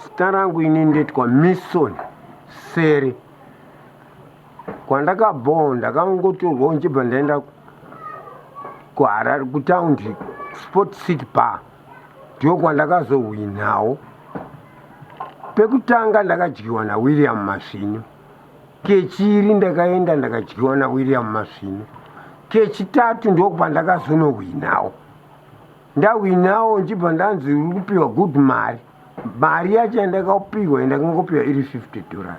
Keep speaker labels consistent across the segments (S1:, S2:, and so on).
S1: Zita rangu ini ndoitwa Mison Sere. Kwandakabvawo ndakangotorwawo nchibva ndaenda kuHarare kutaundi Sport City Bar, ndio kwandakazohwinawo. Pekutanga ndakadyiwa naWilliam Masvino, kechiri ndakaenda ndakadyiwa naWilliam Masvino, kechitatu ndio kwandakazonohwinawo. Ndahwinawo nchibva ndanzi uri kupiwa good mari yacho yandakapiwa ndakangopiwa iri $50.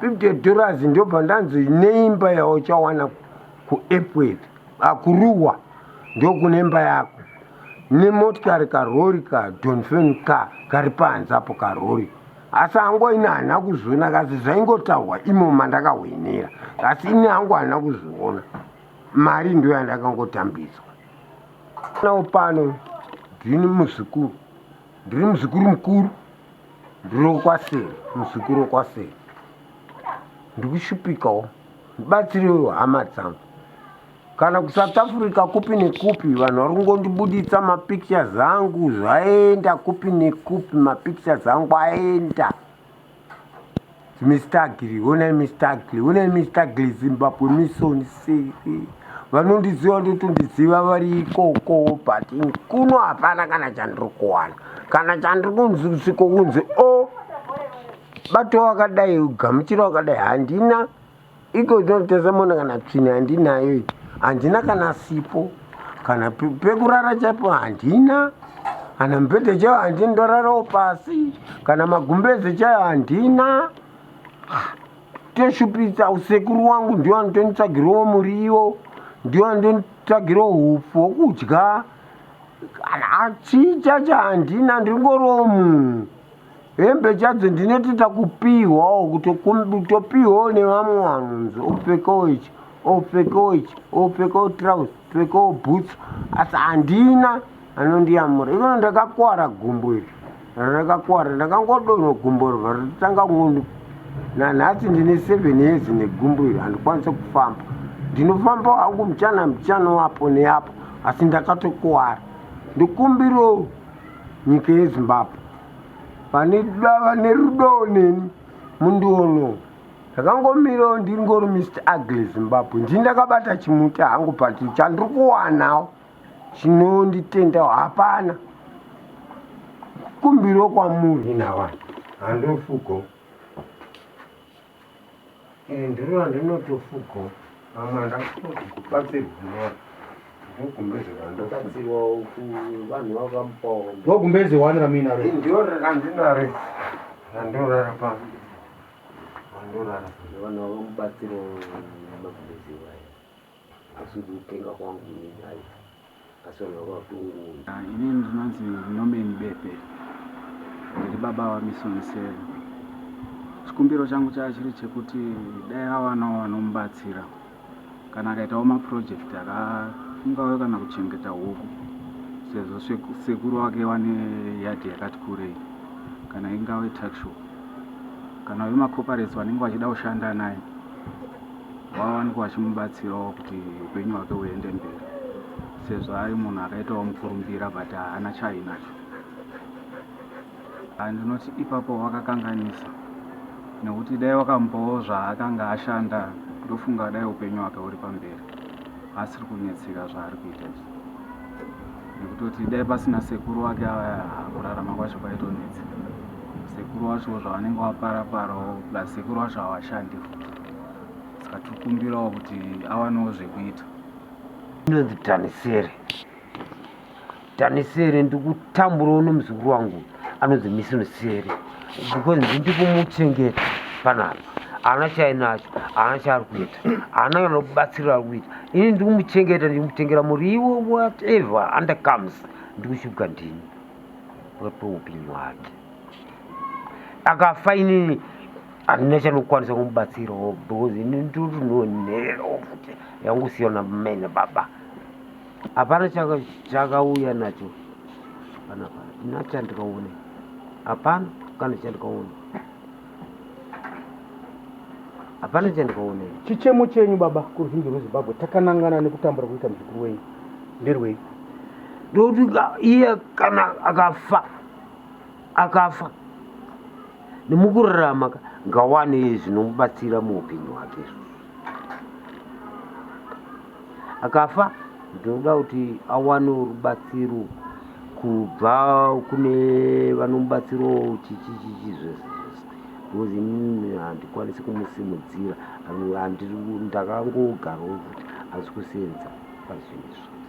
S1: $50 ndio pandanzi neimba yawo chawana kuAirport akuruwa ndio kunemba yako nemotikari karori ka Donfen kari panze apo karori. Asi hangu ina hana kuzviona kasi zvaingotaurwa imo mandakahwenera, asi ini hangu hana kuzviona. Mari ndio yandakangotambidzwa. Nawo pano ndiri muzukuru mukuru, ndiri kwasere, muzukuru kwasere. Ndikushupikawo ndibatsirewo hama dzangu. Kana kuSouth Africa kupi nekupi vanhu vari kungondibuditsa mapictures angu zvaenda kupi nekupi, mapictures angu aenda. Mr. Ugly Zimbabwe Mison Sere. Vanondiziva ndotondiziva vari ikoko, but kuno hapana kana chandiri kuwana. Kana chandiri kunzi kusiko kunzi bato wakadai ugamuchira wakadai handina. Iko zvinotesa mona kana tsvina handinayo, handina kana sipo, kana pekurara chaipo handina, kana mubhedha chaiyo handina ndorarawo pasi, kana magumbeze chaiyo handina. Toshupisa usekuru wangu ndio anotonditsvagirawo muriwo, ndio anotonditsvagirawo hupfu hwokudya. Chichacho handina, ndingoriwo munhu. Hembe chadzo ndinotoita kupiwawo, kutopiwawo nevamwe vanhu, upfekawo ichi, upfekawo ichi, upfekawo trouser, upfekawo boots, asi handina anondiyamura. Ikono ndakakuwara gumbo iri, ndakangodonha gumbo riva ritanga ng'ondo. Nanhasi ndine 7 years negumbo iri, handikwanisi kufamba. Ndinofamba hangu mchana wapo neapo, asi ndakatokuwara. Ndikumbiro nyika yeZimbabwe pane dava nerudo neni mundiono. Ndakangomirawo ndingori Mr. Ugly Zimbabwe. Ndindakabata chimuti hangu pati chandiri kuwanawo chinonditendawo hapana. Kumbiro kwamuri ina vanhu handofugo, ndiri handinotofugo. Vamwe ndakubatsirwa
S2: ndogumbezi wanira mina re
S1: ndio randinare nandorara pa nandorara
S3: vana vamubatsiro magumbezi wayo asudu kutenga kwangu nayo asona kwatungu.
S4: Ini ndinonzi Nomeni Bepe, ndiri baba waMison Sere. Chikumbiro changu chachiri chekuti dai avanawo vanomubatsira kana akaitawo maproject akungawe kana kuchengeta huku, sezvo sekuru wake wane yadhi yakati kurei, kana ingave tuckshop, kana vemacorporates vanenge vachida kushanda naye vawanikwa vachimubatsirawo kuti upenyu hwake huende mberi, sezvo ari munhu akaitawo mukurumbira but haana chainacho. Ndinoti ipapo wakakanganisa, nekuti dai wakamupawo zvaakanga ashanda ndofunga dai upenyu hwake huri pamberi. Asiri kunetseka zvaari kuita izvi, nekutoti dai pasina sekuru wake kurarama kwacho kwaitonetsa. Sekuru wacho zvavanenge vaparaparawo plus sekuru wacho havashandi futi, saka tikumbirawo kuti awanewo zvekuita.
S1: Ndinonzi Sere, ndikutamburawo nomuzukuru wangu anonzi Mison Sere, because ndikumuchengeta panapa. Haana chainacho, haana chaari kuita, haana kana kubatsira ari kuita. Ini ndikumuchengeta, ndikumutengera muriwo whatever under comes, ndikushuka ndini peupenyu hwake. Akafa inini handina chanokwanisa kumubatsirawo, because ini ndinonererawo futi yangusiyana mai nababa. Hapana chakauya nacho panapa, ina chandikaona hapana, kana chandikaona hapana, chandikaona.
S2: Chichemo chenyu baba kuruzhinji rweZimbabwe takanangana nekutambura kuita muzukuru wenyu nderwei?
S1: Ndokuti iye kana akafa nemukurarama ngawane zvinomubatsira muupenyu hwake. Akafa ndinoda kuti awane rubatsiro kubva kune vanomubatsirawo zvese, because inini handikwanisi kumusimudzira, ndakangogarawo kuti asi kusenza pazvinhu izvi.